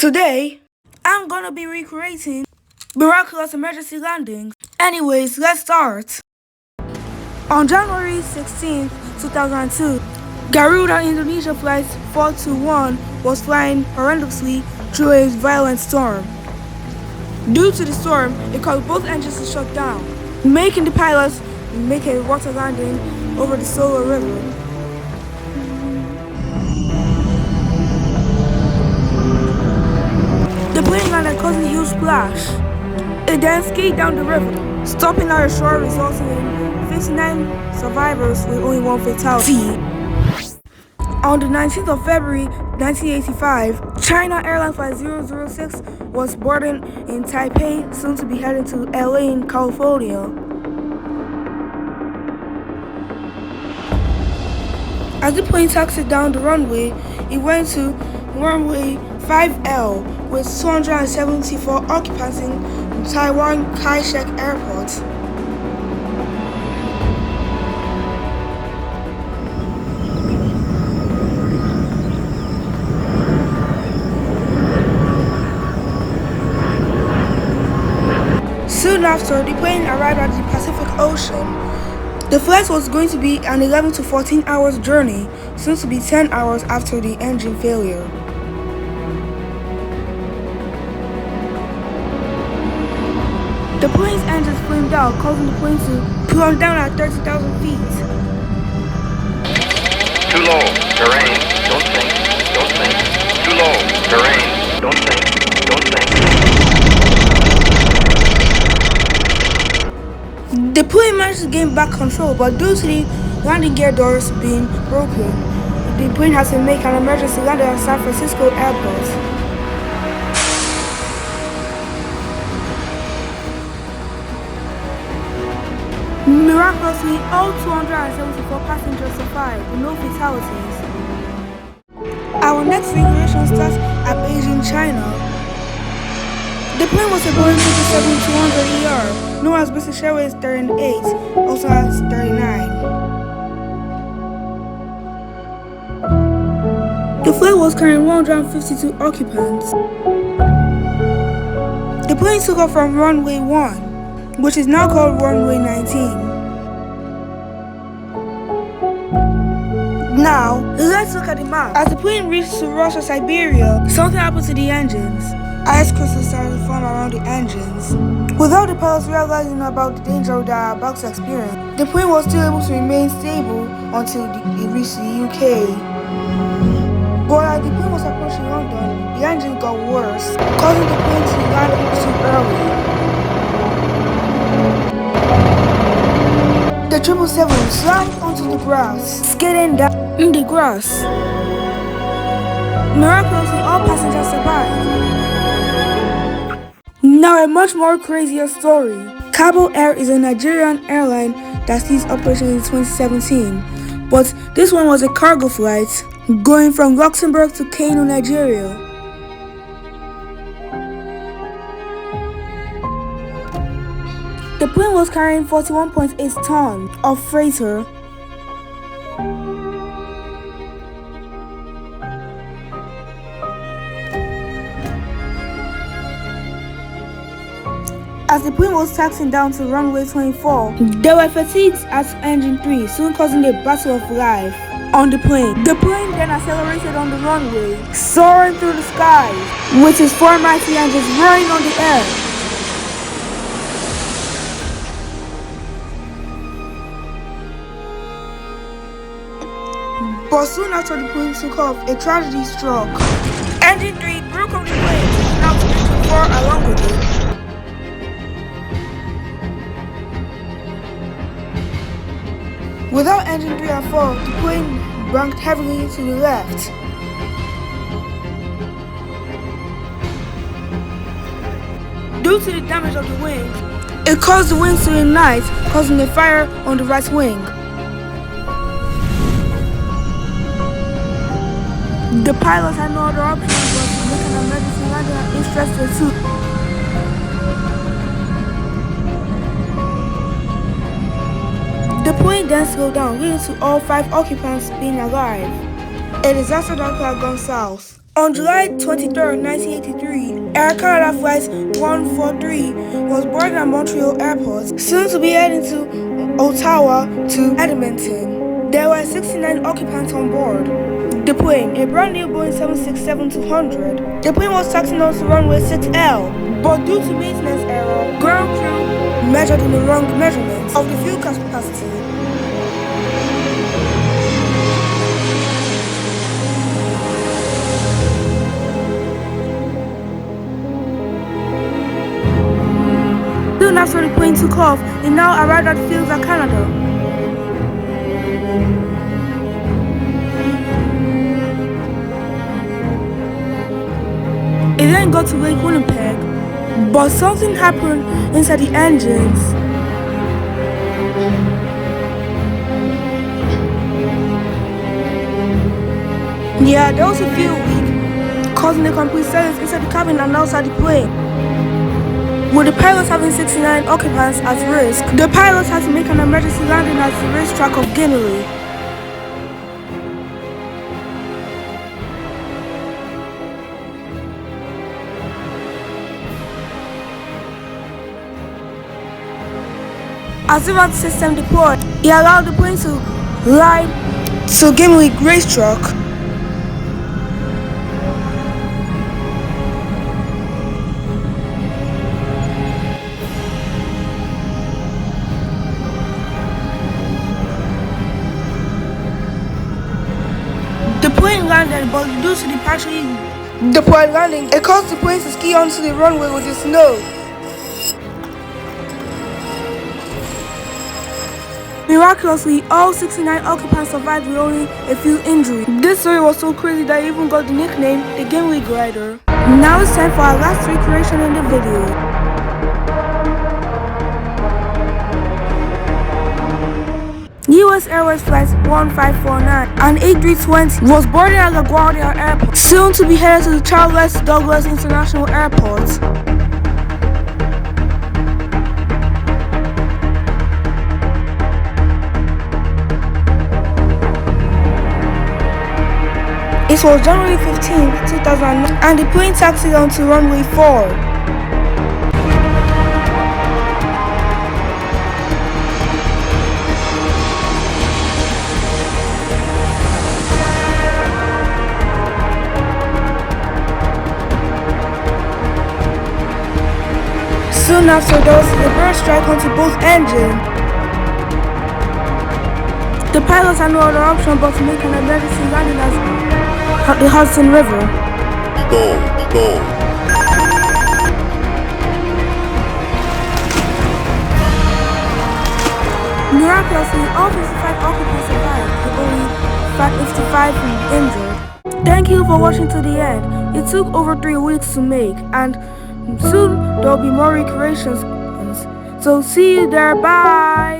Today, I'm gonna be recreating Miraculous emergency landings. Anyways, let's start. On January 16, 2002, Garuda Indonesia Flight 421 was flying horrendously through a violent storm. Due to the storm, it caused both engines to shut down, making the pilots make a water landing over the Solo River. The plane landed causing a huge splash. It then skied down the river, stopping at the shore, resulting in 59 survivors with only one fatality. On the 19th of February 1985, China Airlines Flight 006 was boarding in Taipei, soon to be heading to LA in California. As the plane taxied down the runway, it went to runway 5L with 274 occupants in Taiwan Kai-shek Airport. Soon after, the plane arrived at the Pacific Ocean. The flight was going to be an 11 to 14 hours journey, soon to be 10 hours after the engine failure. The plane's engines flamed out, causing the plane to plumb down at 30,000 feet. Too low, terrain, don't sink, don't sink. Too low, terrain, don't sink, don't sink. The plane managed to gain back control, but due to the landing gear doors being broken, the plane had to make an emergency landing at San Francisco Airport. Miraculously, all 274 passengers survived with no fatalities. Our next recreation starts at Beijing, China. The plane was a Boeing 777-200ER, known as British Airways 38, also as 39. The flight was carrying 152 occupants. The plane took off from runway 1, which is now called runway 19. Now, let's look at the map. As the plane reached to Russia, Siberia, something happened to the engines. Ice crystals started to form around the engines. Without the pilots realizing about the danger they are about to experience, the plane was still able to remain stable until it reached the UK. But as the plane was approaching London, the engine got worse, causing the plane to land too early. The 777 slammed onto the grass, skidding down in the grass. Miraculously, all passengers survived. Now a much more crazier story. Cabo Air is a Nigerian airline that ceased operation in 2017, but this one was a cargo flight going from Luxembourg to Kano, Nigeria. The plane was carrying 41.8 tons of freighter. As the plane was taxiing down to runway 24, there were fatigues at engine 3, soon causing a battle of life on the plane. The plane then accelerated on the runway, soaring through the sky, with its four mighty engines roaring on the air. But soon after the plane took off, a tragedy struck. Engine 3 broke on the plane, taking out engine 4 along with it. Without engine 3 and 4, the plane banked heavily to the left. Due to the damage of the wings, it caused the wings to ignite, causing a fire on the right wing. The pilot had no other option but to make an emergency landing at Instress 2. The plane then slowed down, leading to all 5 occupants being alive. A disaster that could have gone south. On July 23, 1983, Air Canada Flight 143 was boarded at Montreal Airport, soon to be heading to Ottawa to Edmonton. There were 69 occupants on board the plane, a brand new Boeing 767-200. The plane was taxiing on to runway 6L, but due to maintenance error, ground crew measured in the wrong measurements of the fuel capacity. Soon after the plane took off, it now arrived at the fields of Canada. It then got to Lake Winnipeg, but something happened inside the engines. Yeah, there was a fuel leak, causing a complete silence inside the cabin and outside the plane. With the pilots having 69 occupants at risk, the pilots had to make an emergency landing at the racetrack of Guinea. As the route system deployed, he allowed the plane to glide to Guinea racetrack. The plane landed, but due to the partially deployed landing, it caused the plane to ski onto the runway with the snow. Miraculously, all 69 occupants survived with only a few injuries. This story was so crazy that it even got the nickname the Guinea Glider. Now it's time for our last recreation in the video. US Airways Flight 1549 and A320 was boarded at Garuda Airport, soon to be headed to the Charles Douglas International Airport. It was January 15, 2009, and the plane taxied onto runway 4. Soon after, there was a bird strike onto both engines. The pilots had no other option but to make an emergency landing at the Hudson River. Stall. Miraculously, all 55 occupants survived, with only 55 injured. Thank you for watching to the end. It took over 3 weeks to make, and soon there will be more recreations. So see you there. Bye.